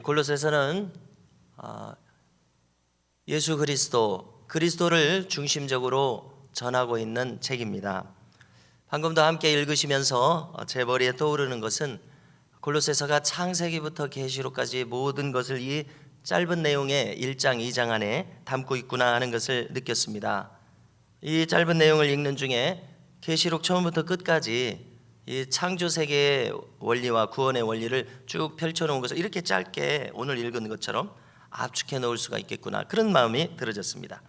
골로새서는 예수 그리스도를 중심적으로 전하고 있는 책입니다. 방금도 함께 읽으시면서 제 머리에 떠오르는 것은 골로새서가 창세기부터 계시록까지 모든 것을 이 짧은 내용의 1장, 2장 안에 담고 있구나 하는 것을 느꼈습니다. 이 짧은 내용을 읽는 중에 계시록 처음부터 끝까지 이 창조 세계의 원리와 구원의 원리를 쭉 펼쳐놓은 것을 이렇게 짧게 오늘 읽은 것처럼 압축해 놓을 수가 있겠구나, 그런 마음이 들어졌습니다.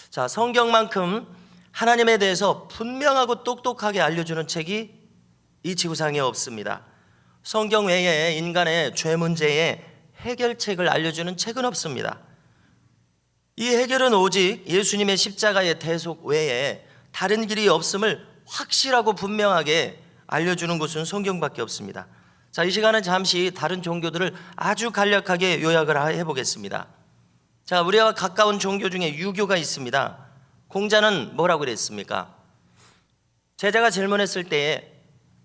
자, 성경만큼 하나님에 대해서 분명하고 똑똑하게 알려주는 책이 이 지구상에 없습니다. 성경 외에 인간의 죄 문제의 해결책을 알려주는 책은 없습니다. 이 해결은 오직 예수님의 십자가의 대속 외에 다른 길이 없음을 확실하고 분명하게 알려주는 곳은 성경밖에 없습니다. 자, 이 시간은 잠시 다른 종교들을 아주 간략하게 요약을 해보겠습니다. 자, 우리와 가까운 종교 중에 유교가 있습니다. 공자는 뭐라고 그랬습니까? 제자가 질문했을 때에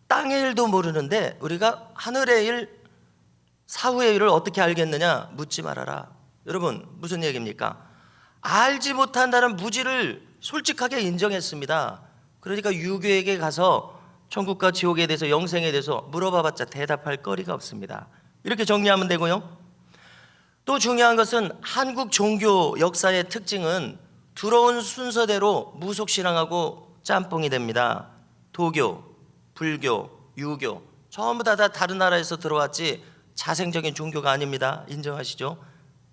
땅의 일도 모르는데 우리가 하늘의 일, 사후의 일을 어떻게 알겠느냐 묻지 말아라. 여러분, 무슨 얘기입니까? 알지 못한다는 무지를 솔직하게 인정했습니다. 그러니까 유교에게 가서 천국과 지옥에 대해서, 영생에 대해서 물어봐봤자 대답할 거리가 없습니다. 이렇게 정리하면 되고요. 또 중요한 것은 한국 종교 역사의 특징은 들어온 순서대로 무속신앙하고 짬뽕이 됩니다. 도교, 불교, 유교 전부 다 다른 나라에서 들어왔지 자생적인 종교가 아닙니다. 인정하시죠?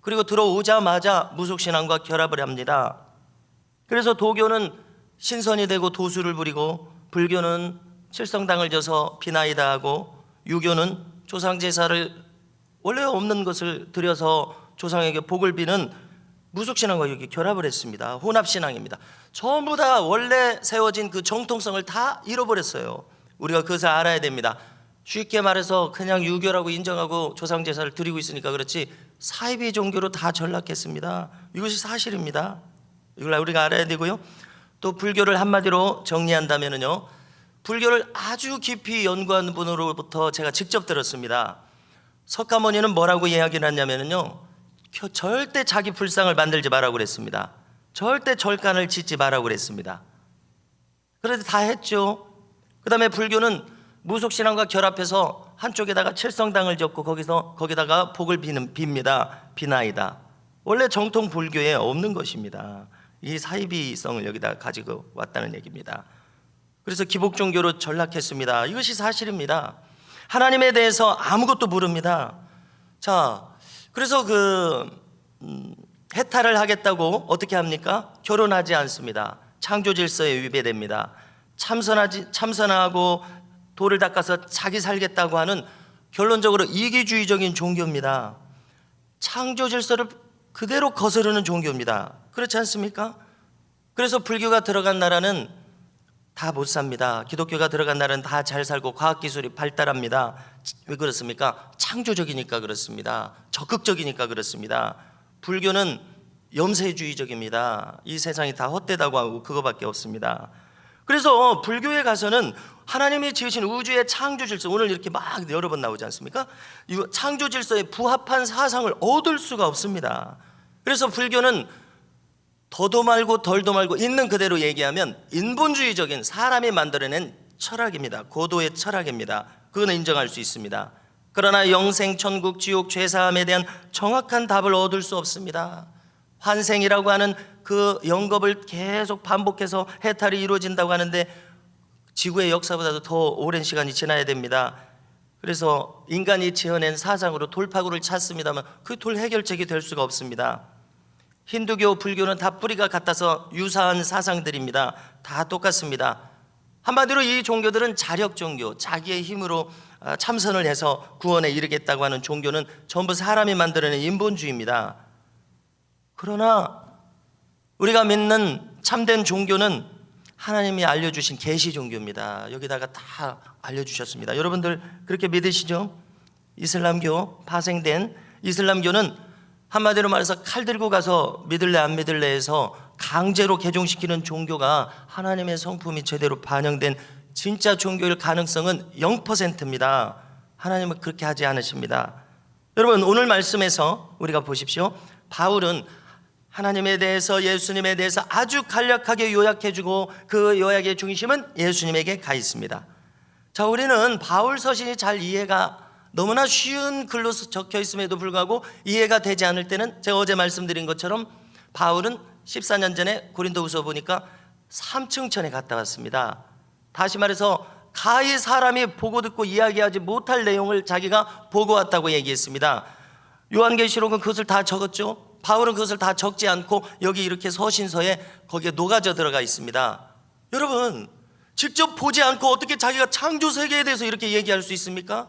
그리고 들어오자마자 무속신앙과 결합을 합니다. 그래서 도교는 신선이 되고 도수를 부리고, 불교는 칠성당을 져서 비나이다 하고, 유교는 조상제사를 원래 없는 것을 드려서 조상에게 복을 비는 무속신앙과 여기 결합을 했습니다. 혼합신앙입니다. 전부 다 원래 세워진 그 정통성을 다 잃어버렸어요. 우리가 그것을 알아야 됩니다. 쉽게 말해서 그냥 유교라고 인정하고 조상제사를 드리고 있으니까 그렇지 사이비 종교로 다 전락했습니다. 이것이 사실입니다. 이걸 우리가 알아야 되고요. 또 불교를 한마디로 정리한다면요, 불교를 아주 깊이 연구한 분으로부터 제가 직접 들었습니다. 석가모니는 뭐라고 이야기를 했냐면요, 절대 자기 불상을 만들지 말라고 그랬습니다. 절대 절간을 짓지 말라고 그랬습니다. 그래도 다 했죠. 그 다음에 불교는 무속신앙과 결합해서 한쪽에다가 칠성당을 짓고 거기다가 복을 빕니다. 비나이다. 원래 정통 불교에 없는 것입니다. 이 사이비성을 여기다 가지고 왔다는 얘기입니다. 그래서 기복종교로 전락했습니다. 이것이 사실입니다. 하나님에 대해서 아무것도 모릅니다. 자, 그래서 해탈을 하겠다고 어떻게 합니까? 결혼하지 않습니다. 창조 질서에 위배됩니다. 참선하고 돌을 닦아서 자기 살겠다고 하는 결론적으로 이기주의적인 종교입니다. 창조 질서를 그대로 거스르는 종교입니다. 그렇지 않습니까? 그래서 불교가 들어간 나라는 다 못 삽니다. 기독교가 들어간 나라는 다 잘 살고 과학기술이 발달합니다. 왜 그렇습니까? 창조적이니까 그렇습니다. 적극적이니까 그렇습니다. 불교는 염세주의적입니다. 이 세상이 다 헛되다고 하고 그거밖에 없습니다. 그래서 불교에 가서는 하나님이 지으신 우주의 창조 질서, 오늘 이렇게 막 여러 번 나오지 않습니까? 이 창조 질서에 부합한 사상을 얻을 수가 없습니다. 그래서 불교는 더도 말고 덜도 말고 있는 그대로 얘기하면 인본주의적인 사람이 만들어낸 철학입니다. 고도의 철학입니다. 그거는 인정할 수 있습니다. 그러나 영생, 천국, 지옥, 죄사함에 대한 정확한 답을 얻을 수 없습니다. 환생이라고 하는 그 영겁을 계속 반복해서 해탈이 이루어진다고 하는데 지구의 역사보다도 더 오랜 시간이 지나야 됩니다. 그래서 인간이 지어낸 사상으로 돌파구를 찾습니다만 그 돌 해결책이 될 수가 없습니다. 힌두교, 불교는 다 뿌리가 같아서 유사한 사상들입니다. 다 똑같습니다. 한마디로 이 종교들은 자력 종교, 자기의 힘으로 참선을 해서 구원에 이르겠다고 하는 종교는 전부 사람이 만들어낸 인본주의입니다. 그러나 우리가 믿는 참된 종교는 하나님이 알려주신 계시 종교입니다. 여기다가 다 알려주셨습니다. 여러분들 그렇게 믿으시죠? 이슬람교, 파생된 이슬람교는 한마디로 말해서 칼 들고 가서 믿을래 안 믿을래 해서 강제로 개종시키는 종교가 하나님의 성품이 제대로 반영된 진짜 종교일 가능성은 0%입니다. 하나님은 그렇게 하지 않으십니다. 여러분, 오늘 말씀에서 우리가 보십시오. 바울은 하나님에 대해서, 예수님에 대해서 아주 간략하게 요약해주고 그 요약의 중심은 예수님에게 가 있습니다. 자, 우리는 바울 서신이 잘 이해가 너무나 쉬운 글로 적혀 있음에도 불구하고 이해가 되지 않을 때는 제가 어제 말씀드린 것처럼 바울은 14년 전에 고린도후서 보니까 3층천에 갔다 왔습니다. 다시 말해서 가히 사람이 보고 듣고 이야기하지 못할 내용을 자기가 보고 왔다고 얘기했습니다. 요한계시록은 그것을 다 적었죠. 바울은 그것을 다 적지 않고 여기 이렇게 서신서에 거기에 녹아져 들어가 있습니다. 여러분, 직접 보지 않고 어떻게 자기가 창조 세계에 대해서 이렇게 얘기할 수 있습니까?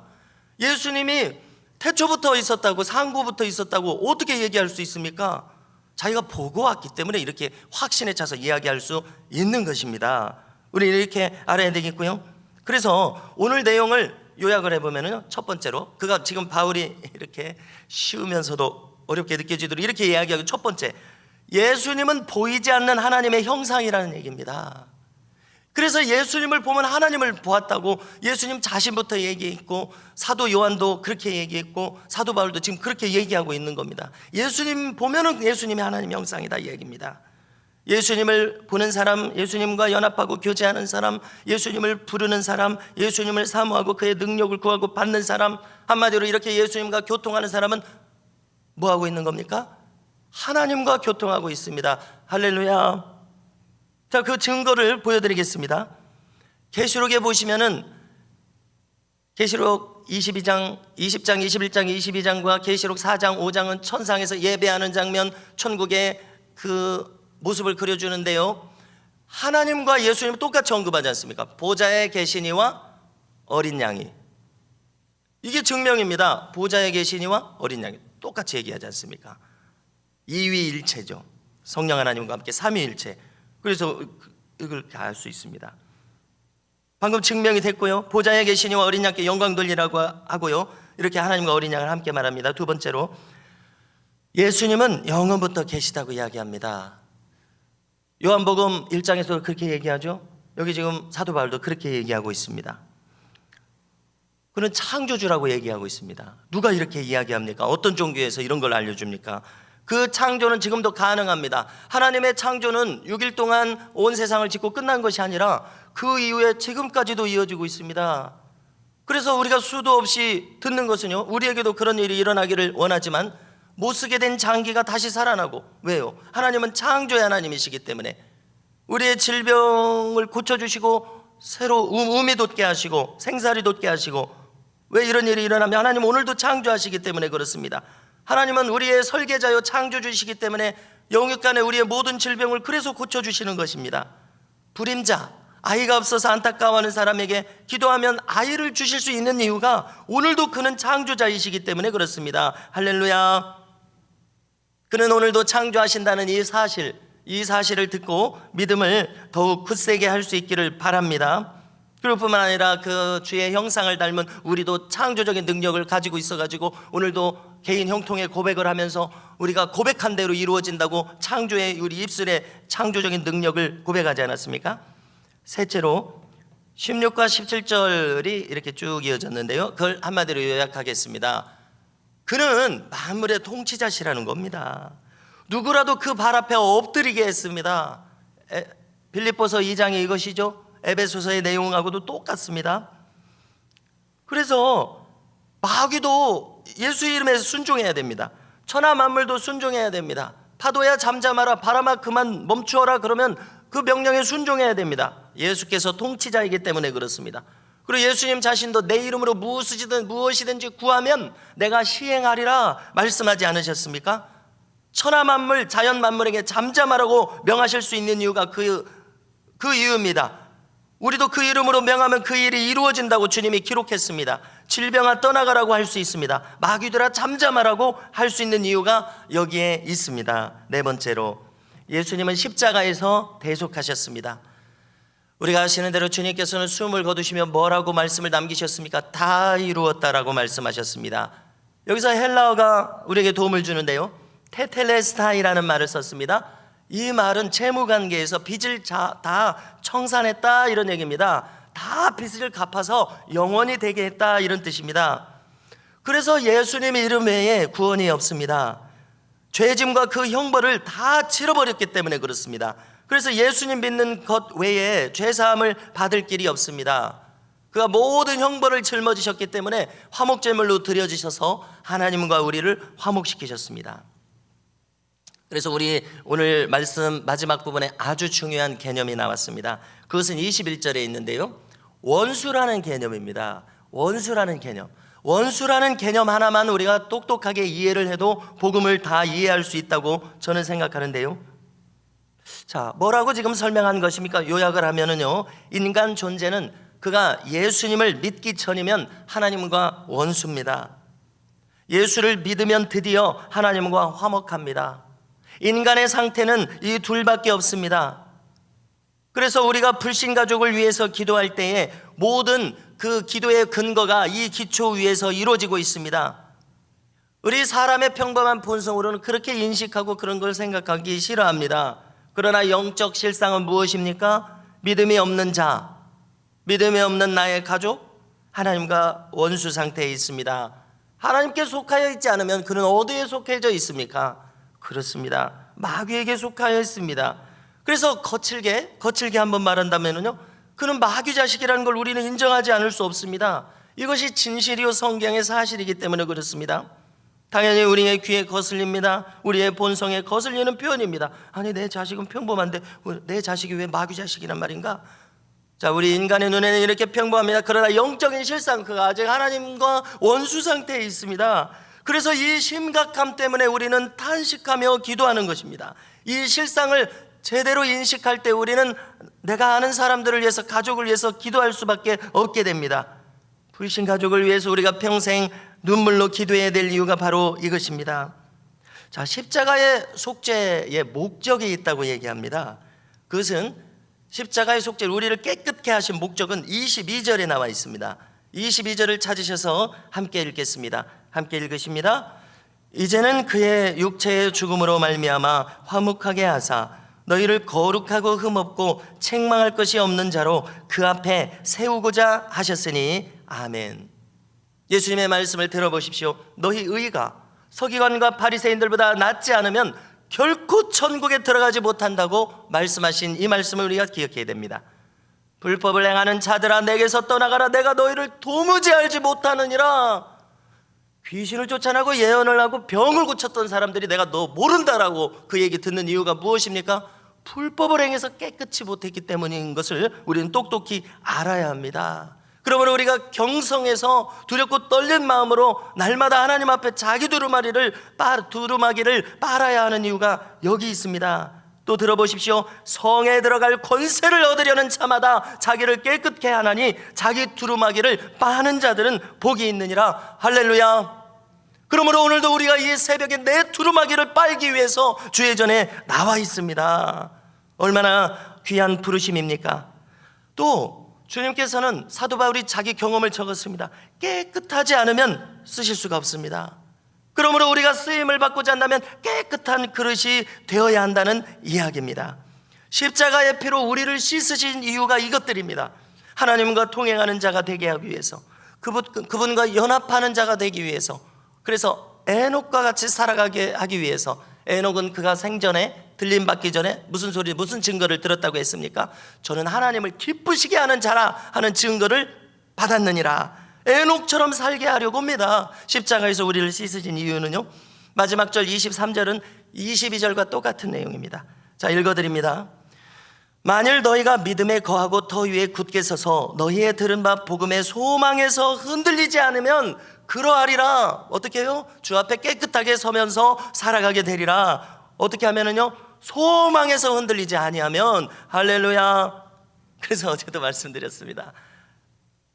예수님이 태초부터 있었다고, 상고부터 있었다고 어떻게 얘기할 수 있습니까? 자기가 보고 왔기 때문에 이렇게 확신에 차서 이야기할 수 있는 것입니다. 우리 이렇게 알아야 되겠고요. 그래서 오늘 내용을 요약을 해보면 첫 번째로, 그가 지금 바울이 이렇게 쉬우면서도 어렵게 느껴지도록 이렇게 이야기하고, 첫 번째, 예수님은 보이지 않는 하나님의 형상이라는 얘기입니다. 그래서 예수님을 보면 하나님을 보았다고 예수님 자신부터 얘기했고, 사도 요한도 그렇게 얘기했고, 사도 바울도 지금 그렇게 얘기하고 있는 겁니다. 예수님 보면은 예수님이 하나님 형상이다 이 얘기입니다. 예수님을 보는 사람, 예수님과 연합하고 교제하는 사람, 예수님을 부르는 사람, 예수님을 사모하고 그의 능력을 구하고 받는 사람, 한마디로 이렇게 예수님과 교통하는 사람은 뭐 하고 있는 겁니까? 하나님과 교통하고 있습니다. 할렐루야. 자, 그 증거를 보여드리겠습니다. 계시록에 보시면은 계시록 20장, 21장, 22장과 계시록 4장, 5장은 천상에서 예배하는 장면, 천국의 그 모습을 그려주는데요, 하나님과 예수님은 똑같이 언급하지 않습니까? 보좌에 계시니와 어린 양이, 이게 증명입니다. 보좌에 계시니와 어린 양이 똑같이 얘기하지 않습니까? 이위일체죠. 성령 하나님과 함께 삼위일체. 그래서 이걸 알 수 있습니다. 방금 증명이 됐고요. 보좌에 계시니와 어린 양께 영광 돌리라고 하고요, 이렇게 하나님과 어린 양을 함께 말합니다. 두 번째로, 예수님은 영원부터 계시다고 이야기합니다. 요한복음 1장에서 그렇게 얘기하죠. 여기 지금 사도 바울도 그렇게 얘기하고 있습니다. 그는 창조주라고 얘기하고 있습니다. 누가 이렇게 이야기합니까? 어떤 종교에서 이런 걸 알려줍니까? 그 창조는 지금도 가능합니다. 하나님의 창조는 6일 동안 온 세상을 짓고 끝난 것이 아니라 그 이후에 지금까지도 이어지고 있습니다. 그래서 우리가 수도 없이 듣는 것은요, 우리에게도 그런 일이 일어나기를 원하지만 못 쓰게 된 장기가 다시 살아나고, 왜요? 하나님은 창조의 하나님이시기 때문에 우리의 질병을 고쳐주시고 새로 음이 돋게 하시고 생살이 돋게 하시고, 왜 이런 일이 일어나면 하나님 오늘도 창조하시기 때문에 그렇습니다. 하나님은 우리의 설계자요 창조주시기 때문에 영육간에 우리의 모든 질병을 그래서 고쳐주시는 것입니다. 불임자, 아이가 없어서 안타까워하는 사람에게 기도하면 아이를 주실 수 있는 이유가 오늘도 그는 창조자이시기 때문에 그렇습니다. 할렐루야. 그는 오늘도 창조하신다는 이 사실을 듣고 믿음을 더욱 굳세게 할 수 있기를 바랍니다. 그럴 뿐만 아니라 그 주의 형상을 닮은 우리도 창조적인 능력을 가지고 있어가지고 오늘도 개인 형통의 고백을 하면서 우리가 고백한 대로 이루어진다고 창조의 우리 입술의 창조적인 능력을 고백하지 않았습니까? 셋째로 16과 17절이 이렇게 쭉 이어졌는데요, 그걸 한마디로 요약하겠습니다. 그는 만물의 통치자시라는 겁니다. 누구라도 그 발 앞에 엎드리게 했습니다. 빌립보서 2장이 이것이죠. 에베소서의 내용하고도 똑같습니다. 그래서 마귀도 예수 이름에서 순종해야 됩니다. 천하 만물도 순종해야 됩니다. 파도야 잠잠하라, 바람아 그만 멈추어라, 그러면 그 명령에 순종해야 됩니다. 예수께서 통치자이기 때문에 그렇습니다. 그리고 예수님 자신도 내 이름으로 무엇이든지 구하면 내가 시행하리라 말씀하지 않으셨습니까? 천하 만물, 자연 만물에게 잠잠하라고 명하실 수 있는 이유가 그 이유입니다. 우리도 그 이름으로 명하면 그 일이 이루어진다고 주님이 기록했습니다. 질병아 떠나가라고 할 수 있습니다. 마귀들아 잠잠하라고 할 수 있는 이유가 여기에 있습니다. 네 번째로, 예수님은 십자가에서 대속하셨습니다. 우리가 아시는 대로 주님께서는 숨을 거두시며 뭐라고 말씀을 남기셨습니까? 다 이루었다라고 말씀하셨습니다. 여기서 헬라어가 우리에게 도움을 주는데요, 테텔레스타이라는 말을 썼습니다. 이 말은 채무관계에서 빚을 다 청산했다 이런 얘기입니다. 다 빚을 갚아서 영원히 되게 했다 이런 뜻입니다. 그래서 예수님 이름 외에 구원이 없습니다. 죄짐과 그 형벌을 다 치러버렸기 때문에 그렇습니다. 그래서 예수님 믿는 것 외에 죄사함을 받을 길이 없습니다. 그가 모든 형벌을 짊어지셨기 때문에 화목제물로 드려지셔서 하나님과 우리를 화목시키셨습니다. 그래서 우리 오늘 말씀 마지막 부분에 아주 중요한 개념이 나왔습니다. 그것은 21절에 있는데요, 원수라는 개념입니다. 원수라는 개념. 원수라는 개념 하나만 우리가 똑똑하게 이해를 해도 복음을 다 이해할 수 있다고 저는 생각하는데요. 자, 뭐라고 지금 설명한 것입니까? 요약을 하면은요, 인간 존재는 그가 예수님을 믿기 전이면 하나님과 원수입니다. 예수를 믿으면 드디어 하나님과 화목합니다. 인간의 상태는 이 둘밖에 없습니다. 그래서 우리가 불신가족을 위해서 기도할 때에 모든 그 기도의 근거가 이 기초 위에서 이루어지고 있습니다. 우리 사람의 평범한 본성으로는 그렇게 인식하고 그런 걸 생각하기 싫어합니다. 그러나 영적 실상은 무엇입니까? 믿음이 없는 자, 믿음이 없는 나의 가족, 하나님과 원수 상태에 있습니다. 하나님께 속하여 있지 않으면 그는 어디에 속해져 있습니까? 그렇습니다. 마귀에게 속하여 있습니다. 그래서 거칠게 한번 말한다면요, 그는 마귀 자식이라는 걸 우리는 인정하지 않을 수 없습니다. 이것이 진실이요 성경의 사실이기 때문에 그렇습니다. 당연히 우리의 귀에 거슬립니다. 우리의 본성에 거슬리는 표현입니다. 아니, 내 자식은 평범한데 내 자식이 왜 마귀 자식이란 말인가? 자, 우리 인간의 눈에는 이렇게 평범합니다. 그러나 영적인 실상, 그가 아직 하나님과 원수 상태에 있습니다. 그래서 이 심각함 때문에 우리는 탄식하며 기도하는 것입니다. 이 실상을 제대로 인식할 때 우리는 내가 아는 사람들을 위해서, 가족을 위해서 기도할 수밖에 없게 됩니다. 불신 가족을 위해서 우리가 평생 눈물로 기도해야 될 이유가 바로 이것입니다. 자, 십자가의 속죄의 목적이 있다고 얘기합니다. 그것은 십자가의 속죄, 우리를 깨끗게 하신 목적은 22절에 나와 있습니다. 22절을 찾으셔서 함께 읽겠습니다. 함께 읽으십니다. 이제는 그의 육체의 죽음으로 말미암아 화목하게 하사 너희를 거룩하고 흠없고 책망할 것이 없는 자로 그 앞에 세우고자 하셨으니 아멘. 예수님의 말씀을 들어보십시오. 너희 의가 서기관과 바리새인들보다 낫지 않으면 결코 천국에 들어가지 못한다고 말씀하신 이 말씀을 우리가 기억해야 됩니다. 불법을 행하는 자들아, 내게서 떠나가라. 내가 너희를 도무지 알지 못하느니라. 귀신을 쫓아내고 예언을 하고 병을 고쳤던 사람들이 내가 너 모른다라고 그 얘기 듣는 이유가 무엇입니까? 불법을 행해서 깨끗이 못했기 때문인 것을 우리는 똑똑히 알아야 합니다. 그러므로 우리가 경성에서 두렵고 떨린 마음으로 날마다 하나님 앞에 자기 두루마기를 빨아야 하는 이유가 여기 있습니다. 또 들어보십시오. 성에 들어갈 권세를 얻으려는 자마다 자기를 깨끗게 하나니 자기 두루마기를 빠는 자들은 복이 있느니라. 할렐루야. 그러므로 오늘도 우리가 이 새벽에 내 두루마기를 빨기 위해서 주의 전에 나와 있습니다. 얼마나 귀한 부르심입니까? 또 주님께서는 사도 바울이 자기 경험을 적었습니다. 깨끗하지 않으면 쓰실 수가 없습니다. 그러므로 우리가 쓰임을 받고자 한다면 깨끗한 그릇이 되어야 한다는 이야기입니다. 십자가의 피로 우리를 씻으신 이유가 이것들입니다. 하나님과 통행하는 자가 되게 하기 위해서, 그분과 연합하는 자가 되기 위해서, 그래서 에녹과 같이 살아가게 하기 위해서. 에녹은 그가 생전에 들림받기 전에 무슨 증거를 들었다고 했습니까? 저는 하나님을 기쁘시게 하는 자라 하는 증거를 받았느니라. 에녹처럼 살게 하려고 합니다. 십자가에서 우리를 씻으신 이유는요, 마지막 절 23절은 22절과 똑같은 내용입니다. 자, 읽어드립니다. 만일 너희가 믿음에 거하고 터 위에 굳게 서서 너희의 들은 바 복음의 소망에서 흔들리지 않으면 그러하리라. 어떻게 해요? 주 앞에 깨끗하게 서면서 살아가게 되리라. 어떻게 하면은요, 소망에서 흔들리지 아니하면. 할렐루야. 그래서 어제도 말씀드렸습니다.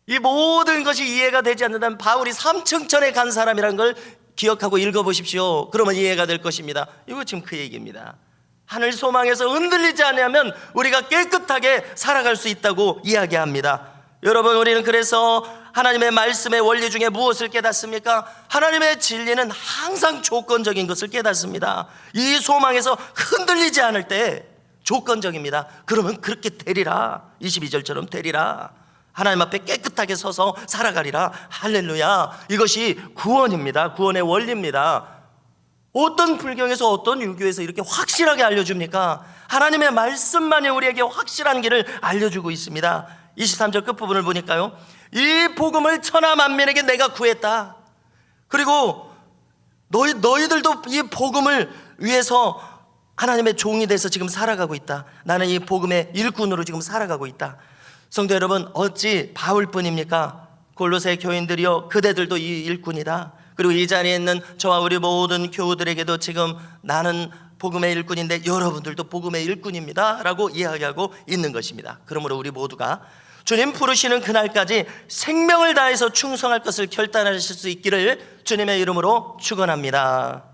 이 모든 것이 이해가 되지 않는다면 바울이 3층천에 간 사람이라는 걸 기억하고 읽어보십시오. 그러면 이해가 될 것입니다. 이거 지금 그 얘기입니다. 하늘 소망에서 흔들리지 않으면 우리가 깨끗하게 살아갈 수 있다고 이야기합니다. 여러분, 우리는 그래서 하나님의 말씀의 원리 중에 무엇을 깨닫습니까? 하나님의 진리는 항상 조건적인 것을 깨닫습니다. 이 소망에서 흔들리지 않을 때 조건적입니다. 그러면 그렇게 되리라. 22절처럼 되리라. 하나님 앞에 깨끗하게 서서 살아가리라. 할렐루야. 이것이 구원입니다. 구원의 원리입니다. 어떤 불경에서 어떤 유교에서 이렇게 확실하게 알려줍니까? 하나님의 말씀만이 우리에게 확실한 길을 알려주고 있습니다. 23절 끝부분을 보니까요, 이 복음을 천하 만민에게 내가 구했다. 그리고 너희들도 이 복음을 위해서 하나님의 종이 돼서 지금 살아가고 있다. 나는 이 복음의 일꾼으로 지금 살아가고 있다. 성도 여러분, 어찌 바울뿐입니까? 골로새 교인들이여, 그대들도 이 일꾼이다. 그리고 이 자리에 있는 저와 우리 모든 교우들에게도 지금 나는 복음의 일꾼인데 여러분들도 복음의 일꾼입니다 라고 이야기하고 있는 것입니다. 그러므로 우리 모두가 주님 부르시는 그날까지 생명을 다해서 충성할 것을 결단하실 수 있기를 주님의 이름으로 축원합니다.